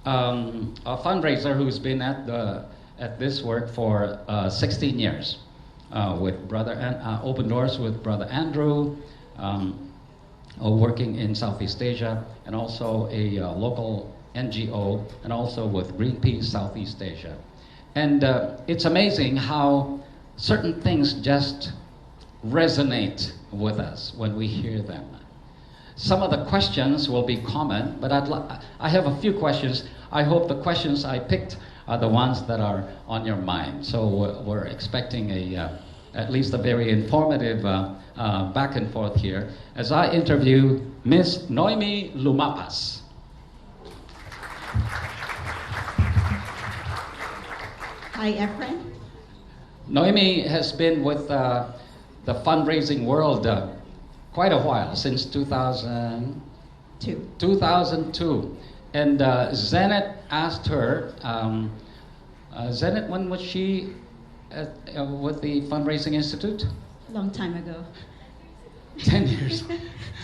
a fundraiser who's been at this work for 16 years, with Open Doors with Brother Andrew, working in Southeast Asia, and also a local NGO, and also with Greenpeace Southeast Asia. And it's amazing how certain things just resonate with us when we hear them. Some of the questions will be common, but I have a few questions. I hope the questions I picked are the ones that are on your mind. So we're expecting at least a very informative back and forth here as I interview Miss Noime Lumapas. Hi, Efren. Noime has been with the fundraising world quite a while, since 2002. And Zenit asked her, Zenit, when was she with the Fundraising Institute? Long time ago. 10 years.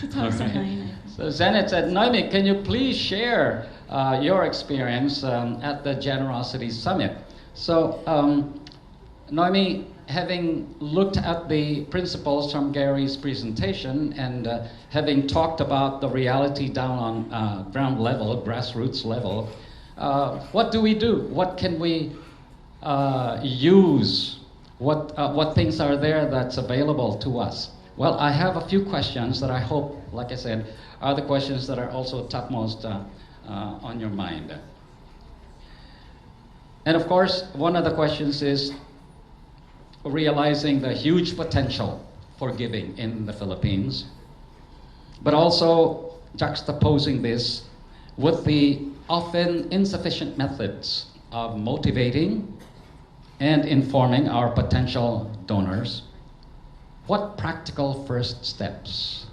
2009. Okay. So Zenit said, Noime, can you please share your experience at the Generosity Summit? So Noime, having looked at the principles from Gary's presentation and having talked about the reality down on ground level, grassroots level, what do we do? What can we use? What things are there that's available to us? Well, I have a few questions that I hope, like I said, are the questions that are also topmost on your mind. And of course, one of the questions is realizing the huge potential for giving in the Philippines, but also juxtaposing this with the often insufficient methods of motivating and informing our potential donors. What practical first steps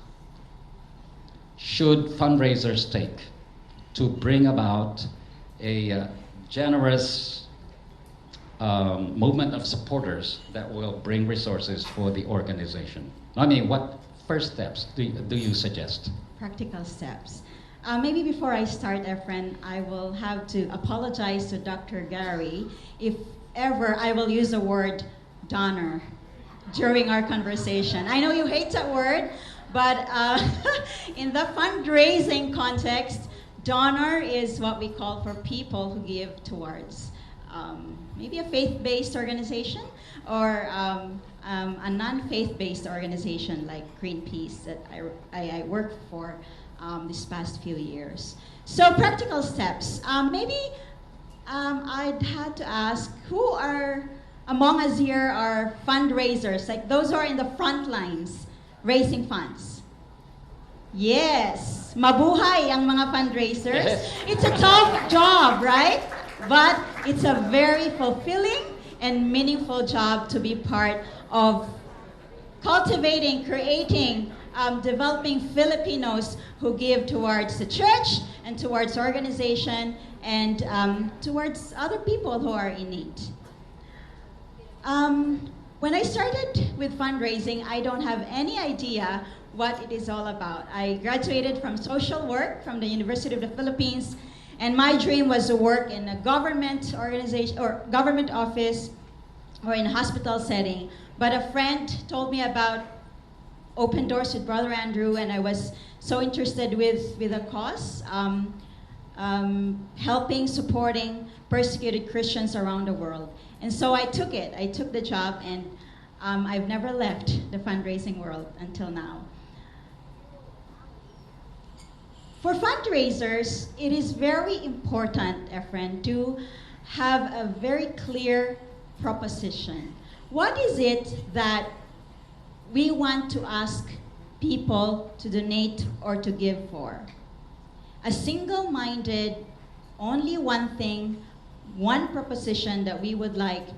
should fundraisers take to bring about a generous movement of supporters that will bring resources for the organization? I mean, what first steps do you suggest? Practical steps. Maybe before I start, Efren, I will have to apologize to Dr. Gary if ever I will use the word donor during our conversation. I know you hate that word, but in the fundraising context, donor is what we call for people who give towards maybe a faith-based organization or a non-faith-based organization like Greenpeace that I worked for this past few years. So practical steps. Maybe I'd had to ask, who are among us here are fundraisers, like those who are in the front lines raising funds? Yes, mabuhay ang mga fundraisers. Yes. It's a tough job, right? But it's a very fulfilling and meaningful job to be part of cultivating, creating, developing Filipinos who give towards the church and towards organization and towards other people who are in need. When I started with fundraising, I don't have any idea what it is all about. I graduated from social work from the University of the Philippines, and my dream was to work in a government organization or government office or in a hospital setting. But a friend told me about Open Doors with Brother Andrew, and I was so interested with the cause, helping, supporting persecuted Christians around the world. And so I took it. I took the job, and I've never left the fundraising world until now. For fundraisers, it is very important, Efren, to have a very clear proposition. What is it that we want to ask people to donate or to give for? A single-minded, only one thing, one proposition that we would like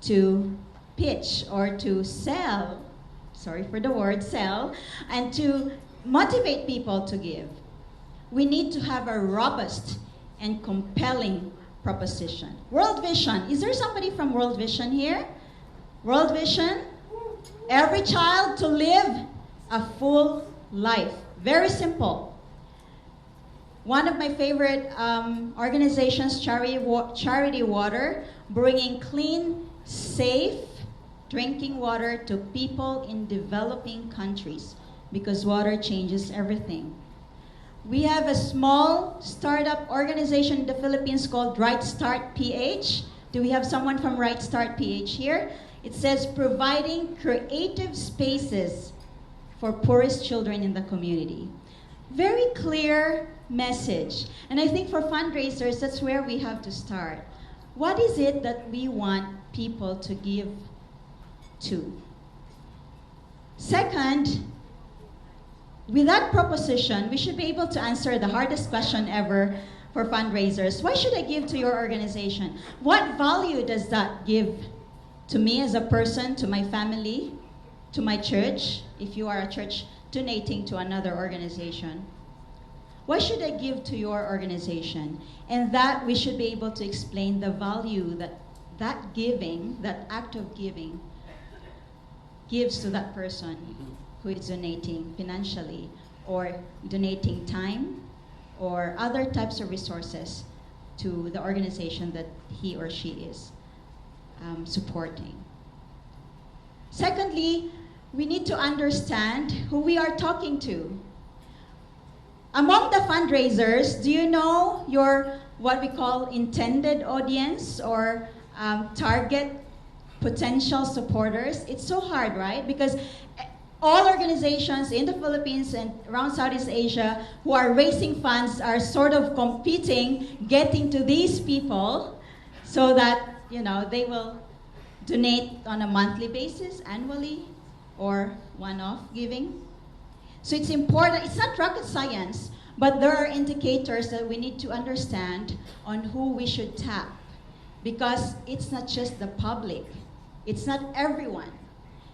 to pitch or to sell, sorry for the word, sell, and to motivate people to give. We need to have a robust and compelling proposition. World Vision. Is there somebody from World Vision here? World Vision? Every child to live a full life. Very simple. One of my favorite organizations, Charity Water, bringing clean, safe drinking water to people in developing countries, because water changes everything. We have a small startup organization in the Philippines called Right Start PH. Do we have someone from Right Start PH here? It says providing creative spaces for poorest children in the community. Very clear message. And I think for fundraisers, that's where we have to start. What is it that we want people to give to? Second, with that proposition, we should be able to answer the hardest question ever for fundraisers. Why should I give to your organization? What value does that give to me as a person, to my family, to my church, if you are a church donating to another organization? Why should I give to your organization? And that we should be able to explain the value that giving, that act of giving, gives to that person who is donating financially or donating time or other types of resources to the organization that he or she is supporting. Secondly, we need to understand who we are talking to. Among the fundraisers, do you know your what we call intended audience or target potential supporters? It's so hard, right? Because all organizations in the Philippines and around Southeast Asia who are raising funds are sort of competing, getting to these people so that, you know, they will donate on a monthly basis, annually, or one-off giving. So it's important, it's not rocket science, but there are indicators that we need to understand on who we should tap, because it's not just the public, it's not everyone.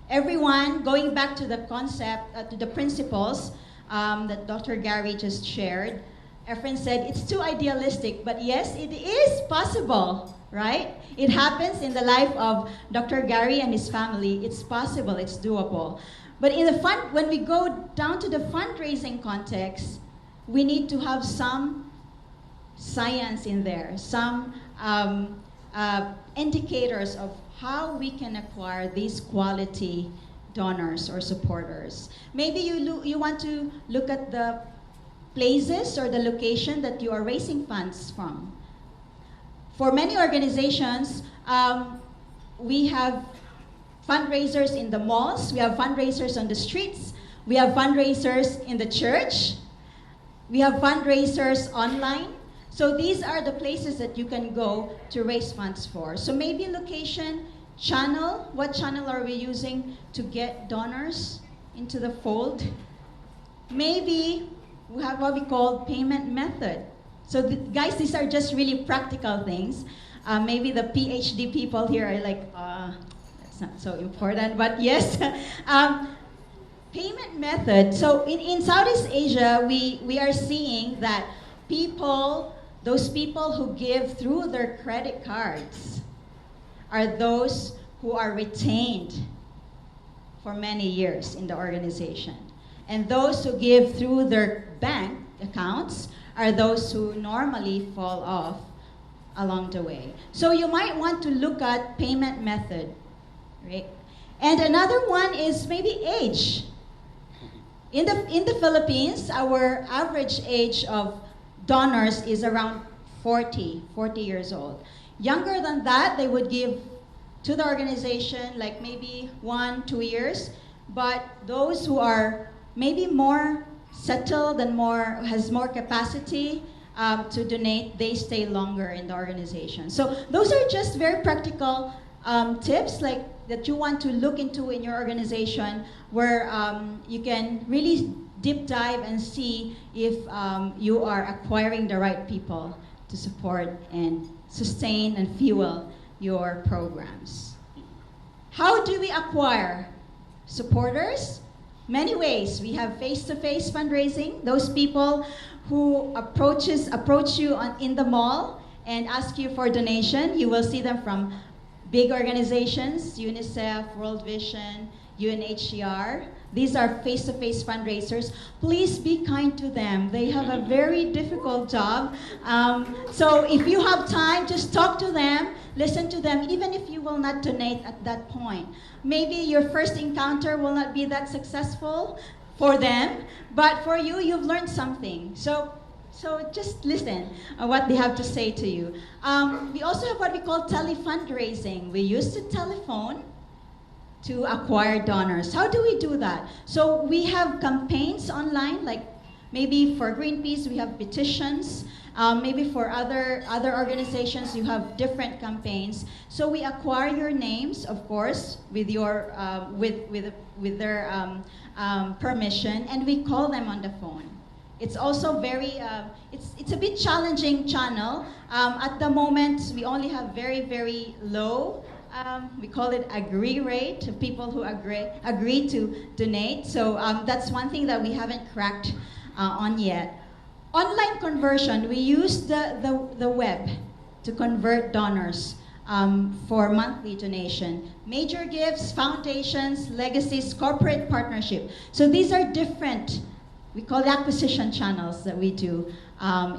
Everyone, going back to the concept, to the principles that Dr. Gary just shared, Efren said it's too idealistic, but yes, it is possible, right? It happens in the life of Dr. Gary and his family. It's possible, it's doable. But in the when we go down to the fundraising context, we need to have some science in there, some indicators of how we can acquire these quality donors or supporters. Maybe you want to look at the places or the location that you are raising funds from. For many organizations, we have fundraisers in the malls, we have fundraisers on the streets, we have fundraisers in the church, we have fundraisers online. So these are the places that you can go to raise funds for. So maybe location, channel, what channel are we using to get donors into the fold? Maybe we have what we call payment method. So guys, these are just really practical things. Maybe the PhD people here are like, that's not so important, but yes. Payment method. So in Southeast Asia, we are seeing that people, those people who give through their credit cards are those who are retained for many years in the organization. And those who give through their bank accounts are those who normally fall off along the way. So you might want to look at payment method, right? And another one is maybe age. In the Philippines, our average age of donors is around 40 years old. Younger than that, they would give to the organization like maybe 1-2 years. But those who are maybe more settled and has more capacity to donate, they stay longer in the organization. So those are just very practical tips like that you want to look into in your organization, where you can really deep dive and see if you are acquiring the right people to support and sustain and fuel your programs. How do we acquire supporters? Many ways. We have face-to-face fundraising. Those people who approach you in the mall and ask you for donation. You will see them from big organizations, UNICEF, World Vision, UNHCR. These are face-to-face fundraisers. Please be kind to them. They have a very difficult job. So if you have time, just talk to them, listen to them, even if you will not donate at that point. Maybe your first encounter will not be that successful for them, but for you, you've learned something. So just listen what they have to say to you. We also have what we call tele-fundraising. We use the telephone to acquire donors. How do we do that? So we have campaigns online, like maybe for Greenpeace, we have petitions. Maybe for other organizations, you have different campaigns. So we acquire your names, of course, with your with their permission, and we call them on the phone. It's also very it's a bit challenging channel. At the moment, we only have very low. We call it agree rate of people who agree to donate. So that's one thing that we haven't cracked on yet. Online conversion, we use the web to convert donors for monthly donation. Major gifts, foundations, legacies, corporate partnership. So these are different, we call it acquisition channels that we do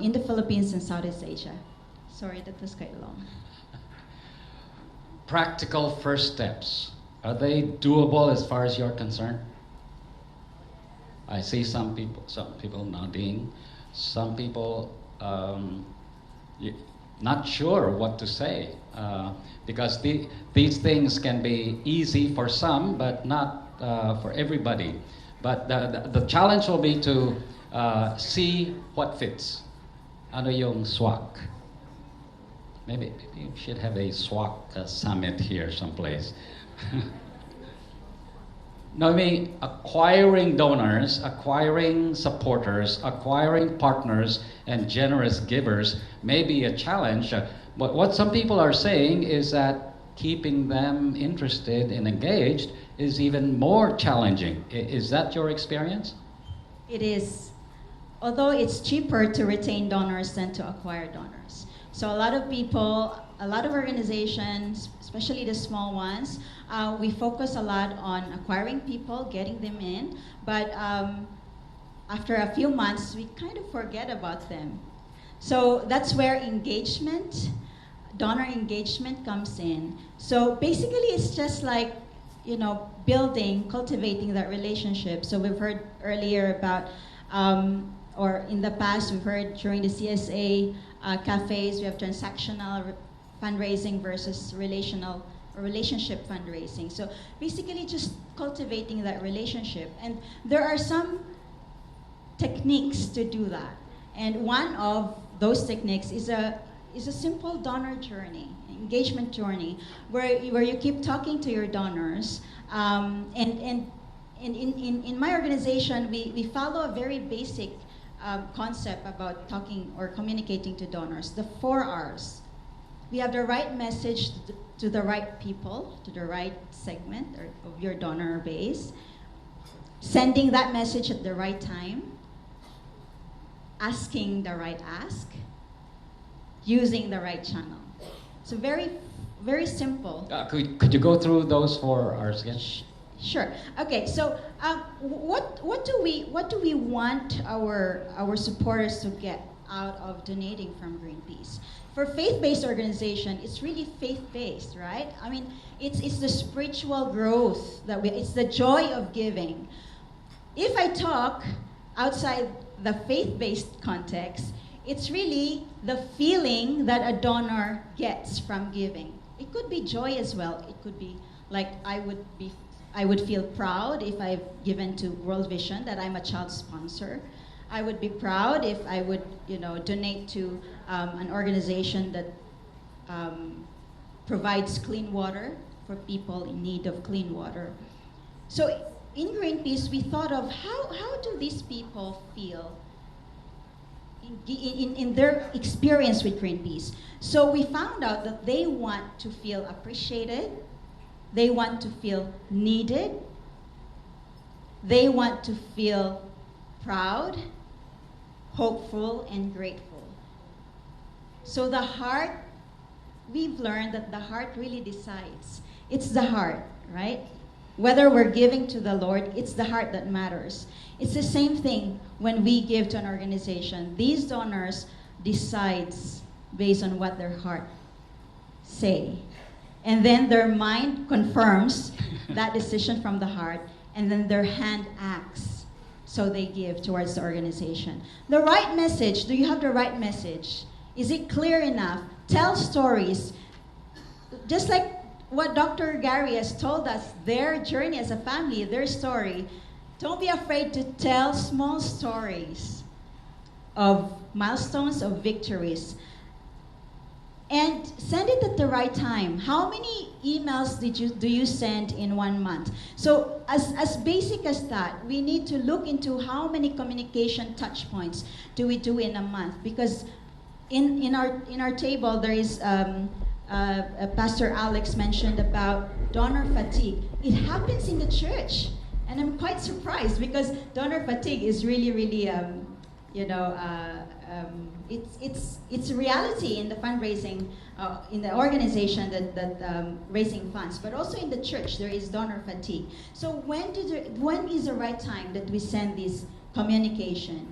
in the Philippines and Southeast Asia. Sorry, that was quite long. Practical first steps. Are they doable as far as you're concerned? I see some people nodding. Some people not sure what to say because these things can be easy for some, but not for everybody. But the challenge will be to see what fits. Ano yung swak? Maybe you should have a SWAC summit here someplace. Noime, acquiring donors, acquiring supporters, acquiring partners, and generous givers may be a challenge. But what some people are saying is that keeping them interested and engaged is even more challenging. Is that your experience? It is. Although it's cheaper to retain donors than to acquire donors. So a lot of people, a lot of organizations, especially the small ones, we focus a lot on acquiring people, getting them in, but after a few months, we kind of forget about them. So that's where engagement, donor engagement comes in. So basically it's just like, building, cultivating that relationship. So we've heard earlier about, or in the past, we've heard during the CSA cafes, we have transactional fundraising versus relationship fundraising. So basically just cultivating that relationship. And there are some techniques to do that. And one of those techniques is a simple donor journey, engagement journey, where you keep talking to your donors. And in my organization, we follow a very basic concept about talking or communicating to donors, the 4 R's. We have the right message to the right people, to the right segment of your donor base, sending that message at the right time, asking the right ask, using the right channel. So very, very simple. Could you go through those 4 R's again? Sure. Okay. So, what do we want our supporters to get out of donating from Greenpeace? For faith-based organization, it's really faith-based, right? I mean, it's the spiritual growth it's the joy of giving. If I talk outside the faith-based context, it's really the feeling that a donor gets from giving. It could be joy as well. It could be like I would feel proud if I've given to World Vision, that I'm a child sponsor. I would be proud if I would, donate to an organization that provides clean water for people in need of clean water. So in Greenpeace, we thought of how do these people feel in their experience with Greenpeace. So we found out that they want to feel appreciated, they want to feel needed, they want to feel proud, hopeful, and grateful. So the heart, we've learned that the heart really decides. It's the heart, right? whether we're giving to the Lord, it's the heart that matters. It's the same thing when we give to an organization. These donors decides based on what their heart say. And then their mind confirms that decision from the heart, and then their hand acts. So they give towards the organization. The right message, do you have the right message? Is it clear enough? Tell stories. Just like what Dr. Gary has told us, their journey as a family, their story. Don't be afraid to tell small stories of milestones, of victories. And send it at the right time. How many emails do you send in 1 month? So as basic as that, we need to look into how many communication touch points do we do in a month. Because in our table, there is Pastor Alex mentioned about donor fatigue. It happens in the church. And I'm quite surprised because donor fatigue is really, really, it's a reality in the fundraising, in the organization that raising funds, but also in the church there is donor fatigue. So when is the right time that we send this communication?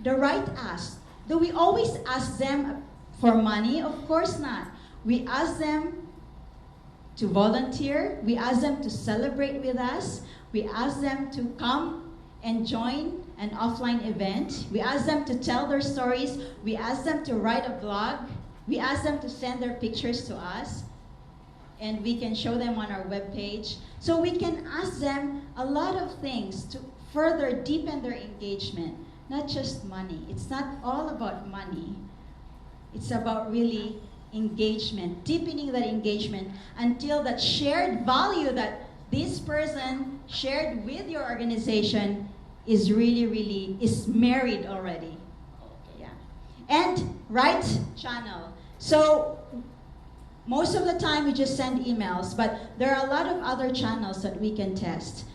The right ask. Do we always ask them for money? Of course not. We ask them to volunteer. We ask them to celebrate with us. We ask them to come and join an offline event. We ask them to tell their stories. We ask them to write a blog. We ask them to send their pictures to us, and we can show them on our webpage. So we can ask them a lot of things to further deepen their engagement, not just money. It's not all about money. It's about really engagement, deepening that engagement until that shared value that this person shared with your organization is really is married already. Yeah. And right channel. So most of the time we just send emails, but there are a lot of other channels that we can test.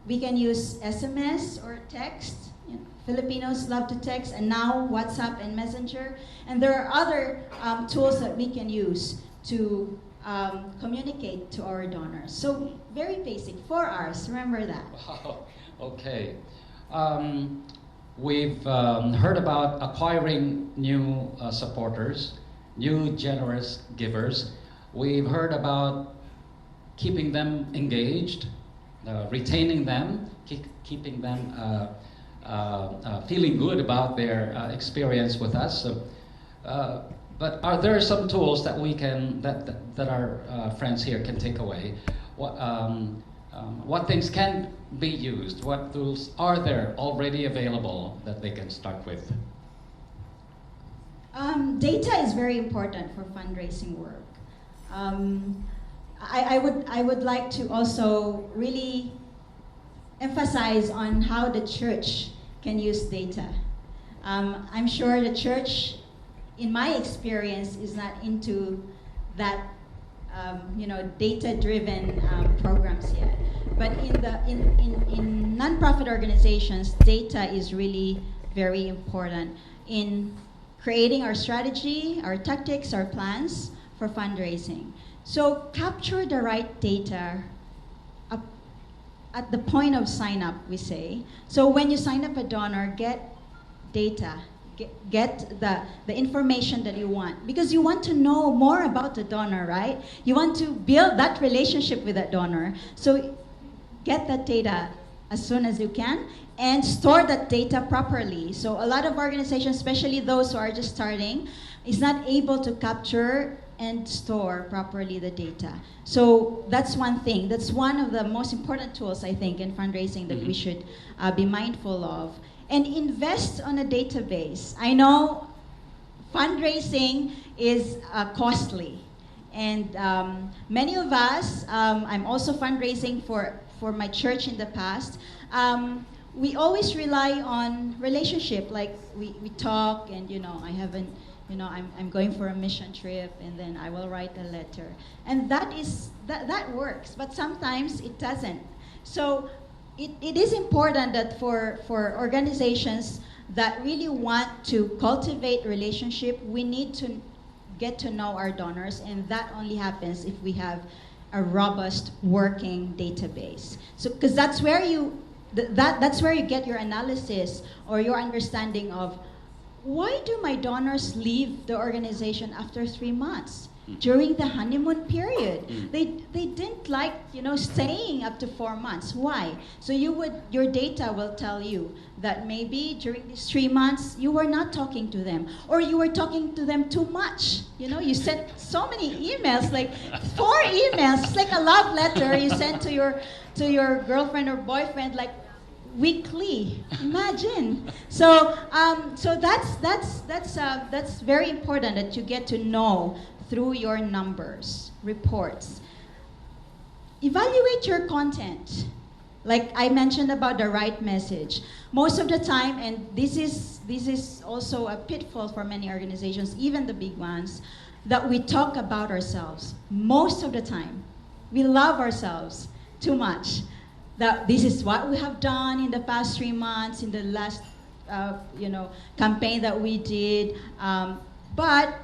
We can use SMS or text. You know, Filipinos love to text, and now WhatsApp and Messenger. And there are other tools that we can use to communicate to our donors. So very basic, 4 hours, remember that. Wow, okay. We've heard about acquiring new supporters, new generous givers. We've heard about keeping them engaged, retaining them, keeping them feeling good about their experience with us. So, but are there some tools that we can that our friends here can take away? What things can be used? What tools are there already available that they can start with? Data is very important for fundraising work. I would like to also really emphasize on how the church can use data. I'm sure the church, in my experience, is not into that data-driven programs yet. But in nonprofit organizations, data is really very important in creating our strategy, our tactics, our plans for fundraising. So capture the right data at the point of sign up, we say. So when you sign up a donor, get data. Get the information that you want, because you want to know more about the donor, right? You want to build that relationship with that donor. So get that data as soon as you can and store that data properly. So a lot of organizations, especially those who are just starting, is not able to capture and store properly the data. So that's one thing. That's one of the most important tools, I think, in fundraising that we should be mindful of. And invest on a database. I know fundraising is costly, and many of us, I'm also fundraising for my church in the past, we always rely on relationship, like we talk, and I haven't, I'm going for a mission trip, and then I will write a letter. And that works, but sometimes it doesn't. So it is important that for organizations that really want to cultivate relationship, we need to get to know our donors, and that only happens if we have a robust working database. So, because that's where that's where you get your analysis or your understanding of why do my donors leave the organization after 3 months? During the honeymoon period, they didn't like staying up to 4 months. Why? So your data will tell you that maybe during these 3 months you were not talking to them, or you were talking to them too much. You sent so many emails, like 4 emails. It's like a love letter you sent to your girlfriend or boyfriend, like weekly. Imagine. So that's very important that you get to know through your numbers, reports. Evaluate your content. Like I mentioned about the right message. Most of the time, and this is also a pitfall for many organizations, even the big ones, that we talk about ourselves. Most of the time, we love ourselves too much. That this is what we have done in the past 3 months, in the last campaign that we did, but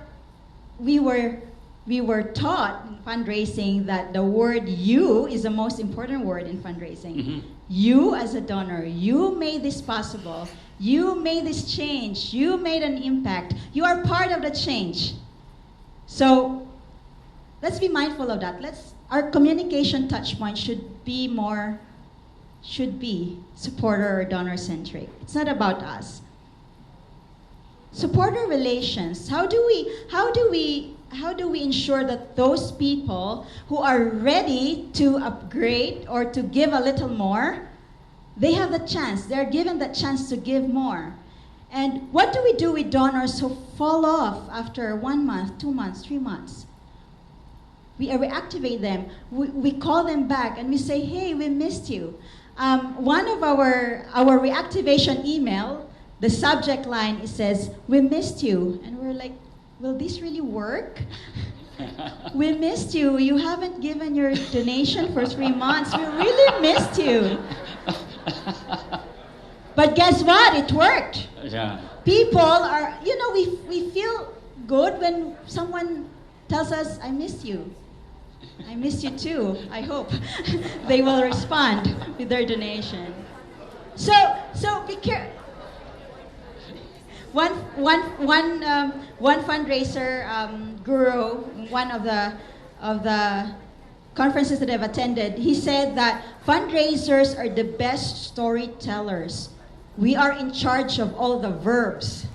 we were taught in fundraising that the word "you" is the most important word in fundraising. Mm-hmm. You as a donor, you made this possible. You made this change. You made an impact. You are part of the change. So let's be mindful of that. Our communication touch point should be supporter or donor centric. It's not about us. Supporter relations. How do we ensure that those people who are ready to upgrade or to give a little more, they have the chance, they're given the chance to give more? And what do we do with donors who fall off after 1 month, 2 months, 3 months? We reactivate them, we call them back and we say, hey, we missed you. One of our reactivation email, the subject line, it says, we missed you. And we're like, will this really work? We missed you. You haven't given your donation for 3 months. We really missed you. But guess what? It worked. Yeah. People are, we feel good when someone tells us, I missed you. I missed you too. I hope they will respond with their donation. So be careful. One fundraiser guru, one of the conferences that I've attended, he said that fundraisers are the best storytellers. We are in charge of all the verbs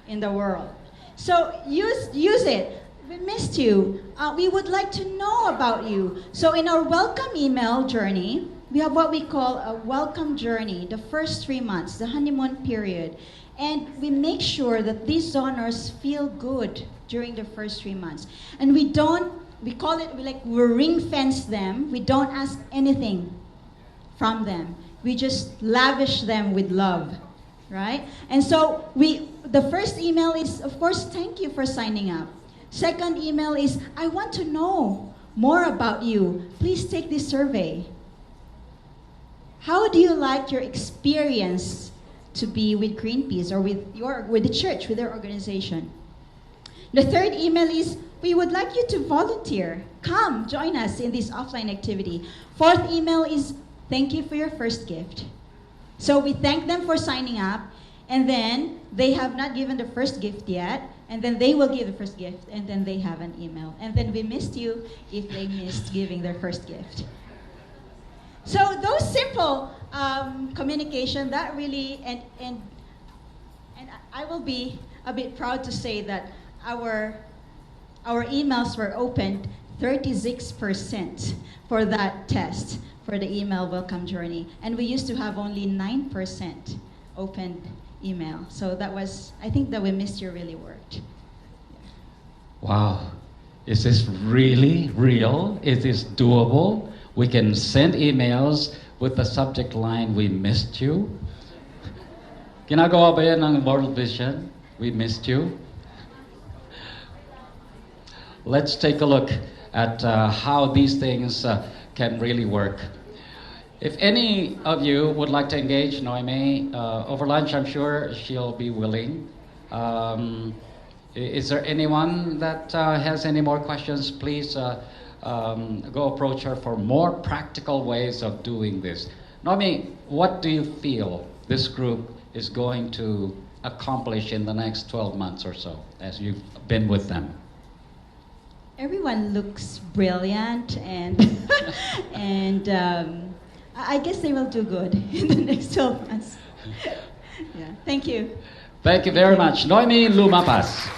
in the world. So use it. We missed you. We would like to know about you. So in our welcome email journey, we have what we call a welcome journey, the first 3 months, the honeymoon period. And we make sure that these donors feel good during the first 3 months. And we ring fence them. We don't ask anything from them. We just lavish them with love, right? And so the first email is, of course, thank you for signing up. Second email is, I want to know more about you. Please take this survey. How do you like your experience to be with Greenpeace or with the church, with their organization? The third email is, we would like you to volunteer. Come, join us in this offline activity. Fourth email is, thank you for your first gift. So we thank them for signing up, and then they have not given the first gift yet, and then they will give the first gift, and then they have an email. And then we missed you if they missed giving their first gift. So those simple communication, that really, and I will be a bit proud to say that our emails were opened 36% for that test, for the email welcome journey. And we used to have only 9% opened email. So that was, I think that we missed you really worked. Wow. Is this really real? Is this doable? We can send emails with the subject line, we missed you. Ginagawa ba yan ng World Vision? We missed you. Let's take a look at how these things can really work. If any of you would like to engage Noime over lunch, I'm sure she'll be willing. Is there anyone that has any more questions? Please go approach her for more practical ways of doing this. Noime, what do you feel this group is going to accomplish in the next 12 months or so as you've been with them? Everyone looks brilliant, and and I guess they will do good in the next 12 months. Yeah, thank you. Thank you very much. Noime Lumapas.